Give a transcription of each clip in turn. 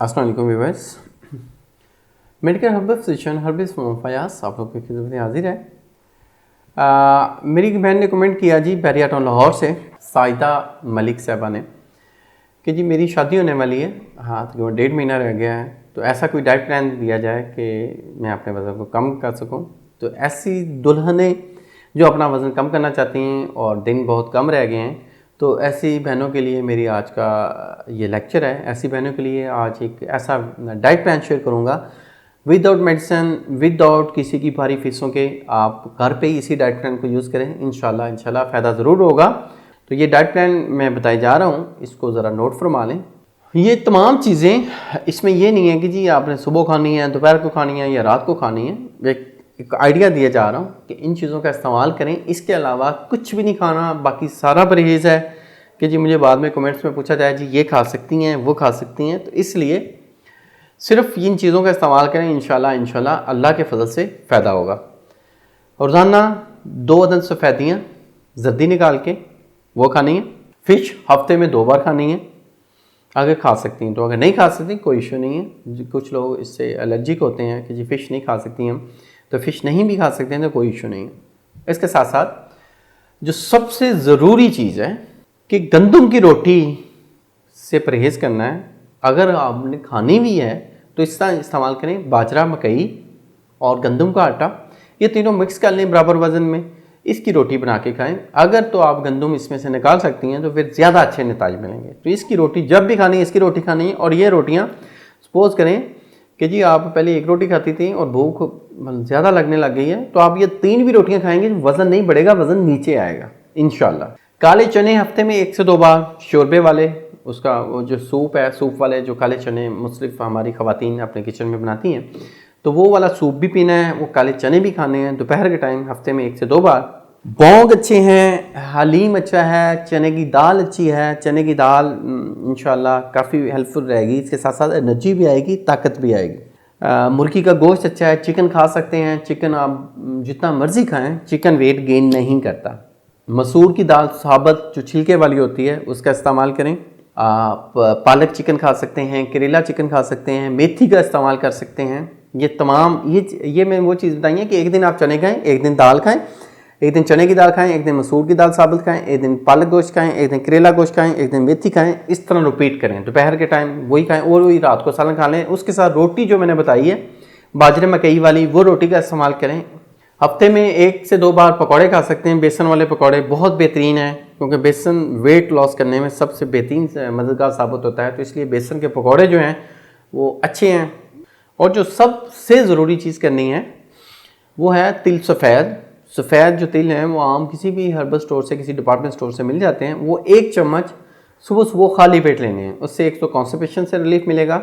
अस्सलाम वालेकुम viewers. Medical herbal physician हर्बिस फयाज आप लोग की खिदमत में हाजिर है। मेरी बहन ने कमेंट किया जी बैरिया टाउन लाहौर से साइदा मलिक साहबा ने कि जी मेरी शादी होने वाली है, हाँ तकरीबन 1.5 महीना रह गया है, तो ऐसा कोई डाइट प्लान दिया जाए कि मैं अपने वज़न को कम कर सकूं। तो ऐसी दुल्हनें जो अपना वज़न कम करना चाहती हैं और दिन बहुत कम रह गए हैं, तो ऐसी बहनों के लिए मेरी आज का ये लेक्चर है। ऐसी बहनों के लिए आज एक ऐसा डाइट प्लान शेयर करूँगा विदाउट मेडिसिन, विदाउट किसी की भारी फीसों के। आप घर पे ही इसी डाइट प्लान को यूज़ करें, इंशाल्लाह फ़ायदा ज़रूर होगा। तो ये डाइट प्लान मैं बताए जा रहा हूँ, इसको ज़रा नोट फरमा लें। ये तमाम चीज़ें, इसमें ये नहीं है कि जी आपने सुबह खानी है, दोपहर को खानी है या रात को खानी है। एक आइडिया दिया जा रहा हूँ कि इन चीज़ों का इस्तेमाल करें, इसके अलावा कुछ भी नहीं खाना, बाकी सारा परहेज़ है। कि जी मुझे बाद में कमेंट्स में पूछा जाए जी ये खा सकती हैं, वो खा सकती हैं, तो इसलिए सिर्फ इन चीज़ों का इस्तेमाल करें, इंशाल्लाह अल्लाह के फजल से फ़ायदा होगा। रोज़ाना 2 अदद सफ़ेदियाँ जर्दी निकाल के वो खानी है। फ़िश हफ्ते में 2 बार खानी है अगर खा सकती हैं तो, अगर नहीं खा सकती कोई इशू नहीं है। कुछ लोग इससे एलर्जिक होते हैं कि जी फ़िश नहीं खा सकती हम, तो फ़िश नहीं भी खा सकते हैं तो कोई इशू नहीं है। इसके साथ साथ जो सबसे ज़रूरी चीज़ है कि गंदम की रोटी से परहेज़ करना है। अगर आपने खानी भी है तो इसका इस्तेमाल करें बाजरा, मकई और गंदम का आटा, ये तीनों मिक्स कर लें बराबर वज़न में, इसकी रोटी बना के खाएं। अगर तो आप गंदम इसमें से निकाल सकती हैं तो फिर ज़्यादा अच्छे नतीजे मिलेंगे। तो इसकी रोटी जब भी खानी है, इसकी रोटी खानी है। और ये रोटियाँ सपोज़ करें कि जी आप पहले 1 रोटी खाती थी और भूख ज़्यादा लगने लग गई है, तो आप ये 3 भी रोटियाँ खाएंगे, वज़न नहीं बढ़ेगा, वज़न नीचे आएगा इंशाल्लाह। काले चने हफ्ते में 1 से 2 बार, शोरबे वाले, उसका वो जो सूप है, सूप वाले जो काले चने मुख्तलिफ हमारी ख़वातीन अपने किचन में बनाती हैं, तो वो वाला सूप भी पीना है, वो काले चने भी खाने हैं दोपहर के टाइम हफ्ते में 1 से 2 बार। बौंग अच्छे हैं, हलीम अच्छा है, चने की दाल अच्छी है। चने की दाल इंशाल्लाह काफ़ी हेल्पफुल रहेगी, इसके साथ साथ एनर्जी भी आएगी, ताकत भी आएगी। मुर्गी का गोश्त अच्छा है, चिकन खा सकते हैं। चिकन आप जितना मर्ज़ी खाएं, चिकन वेट गेन नहीं करता। मसूर की दाल साबत जो छिलके वाली होती है उसका इस्तेमाल करें। आप पालक चिकन खा सकते हैं, करेला चिकन खा सकते हैं, मेथी का इस्तेमाल कर सकते हैं। ये तमाम ये मैं वो चीज़ बताई है कि एक दिन आप चने खाएं, एक दिन दाल खाएं, एक दिन चने की दाल खाएं, एक दिन मसूर की दाल साबुत खाएं, एक दिन पालक गोश्त खाएं, एक दिन करेला गोश्त खाएं, एक दिन मेथी खाएं। इस तरह रिपीट करें, दोपहर के टाइम वही खाएं और वही रात को सालन खा लें। उसके साथ रोटी जो मैंने बताई है बाजरे मकई वाली, वो रोटी का इस्तेमाल करें। हफ्ते में 1 से 2 बार पकौड़े खा सकते हैं। बेसन वाले पकौड़े बहुत बेहतरीन है, क्योंकि बेसन वेट लॉस करने में सबसे बेहतरीन मददगार साबित होता है। तो इसलिए बेसन के पकौड़े जो हैं वो अच्छे हैं। और जो सबसे ज़रूरी चीज़ करनी है वो है तिल सफ़ेद। सफ़ेद जो तिल हैं वो आम किसी भी हर्बल स्टोर से, किसी डिपार्टमेंट स्टोर से मिल जाते हैं। वो 1 चम्मच सुबह सुबह खाली पेट लेने हैं। उससे एक तो कॉन्स्टिपेशन से रिलीफ मिलेगा,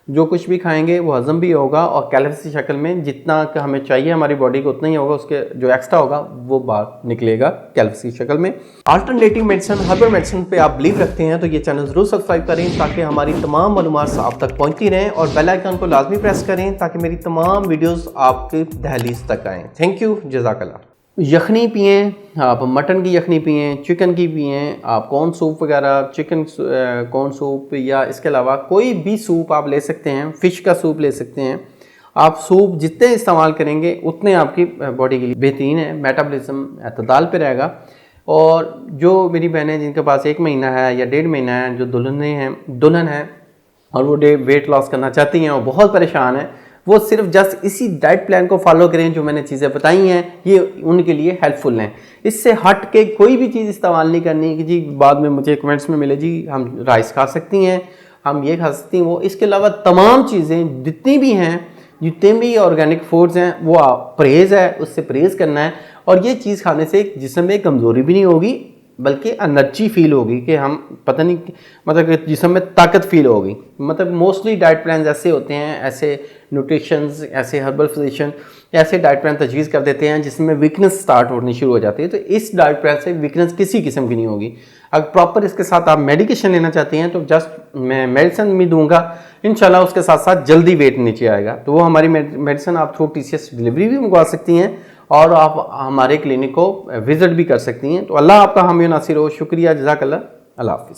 जो कुछ भी खाएंगे वो हजम भी होगा, और कैलोरीज की शक्ल में जितना हमें चाहिए हमारी बॉडी को उतना ही होगा, उसके जो एक्स्ट्रा होगा वो बाहर निकलेगा कैलोरीज की शक्ल में। अल्टरनेटिव मेडिसिन, हर्बल मेडिसिन पे आप बिलीव रखते हैं तो ये चैनल ज़रूर सब्सक्राइब करें ताकि हमारी तमाम मालूमात आप तक पहुँचती रहें, और बेल आइकन को लाजमी प्रेस करें ताकि मेरी तमाम वीडियोज़ आपके दहलीज तक आएँ। थैंक यू, जज़ाकल्लाह। यखनी पिएँ, आप मटन की यखनी पिएँ, चिकन की पिएँ, आप कॉर्न सूप वगैरह, चिकन कॉर्न सूप, या इसके अलावा कोई भी सूप आप ले सकते हैं। फ़िश का सूप ले सकते हैं। आप सूप जितने इस्तेमाल करेंगे उतने आपकी बॉडी के लिए बेहतरीन है। मेटाबॉलिज्म एतदाल पे रहेगा। और जो मेरी बहनें जिनके पास 1 महीना है या 1.5 महीना है, जो दुल्हन है और वो वेट लॉस करना चाहती हैं और बहुत परेशान है, वो सिर्फ जस्ट इसी डाइट प्लान को फॉलो करें जो मैंने चीज़ें बताई हैं, ये उनके लिए हेल्पफुल हैं। इससे हट के कोई भी चीज़ इस्तेमाल नहीं करनी कि जी बाद में मुझे कमेंट्स में मिले जी हम राइस खा सकती हैं, हम ये खा सकती हैं वो। इसके अलावा तमाम चीज़ें जितनी भी हैं, जितने भी ऑर्गेनिक फूड्स हैं, वो परहेज़ है, उससे परहेज़ करना है। और ये चीज़ खाने से जिस्म में कमज़ोरी भी नहीं होगी, बल्कि एनर्जी फील होगी कि हम पता नहीं, मतलब कि जिस्म में ताकत फील होगी। मतलब मोस्टली डाइट प्लान ऐसे होते हैं, ऐसे न्यूट्रिशंस, ऐसे हर्बल फिजिशियन ऐसे डाइट प्लान तजवीज़ कर देते हैं जिसमें वीकनेस स्टार्ट होनी शुरू हो जाती है। तो इस डाइट प्लान से वीकनेस किसी किस्म की नहीं होगी। अगर प्रॉपर इसके साथ आप मेडिकेशन लेना चाहते हैं तो जस्ट मैं मेडिसिन भी दूंगा, इंशाल्लाह उसके साथ साथ जल्दी वेट नीचे आएगा। तो वो हमारी मेडिसिन आप थ्रू TCS डिलीवरी भी मंगवा सकती हैं और आप हमारे क्लिनिक को विजिट भी कर सकती हैं। तो अल्लाह आपका हामी नासिर हो। शुक्रिया, जज़ाकल्लाह, अल्लाह हाफ़िज़।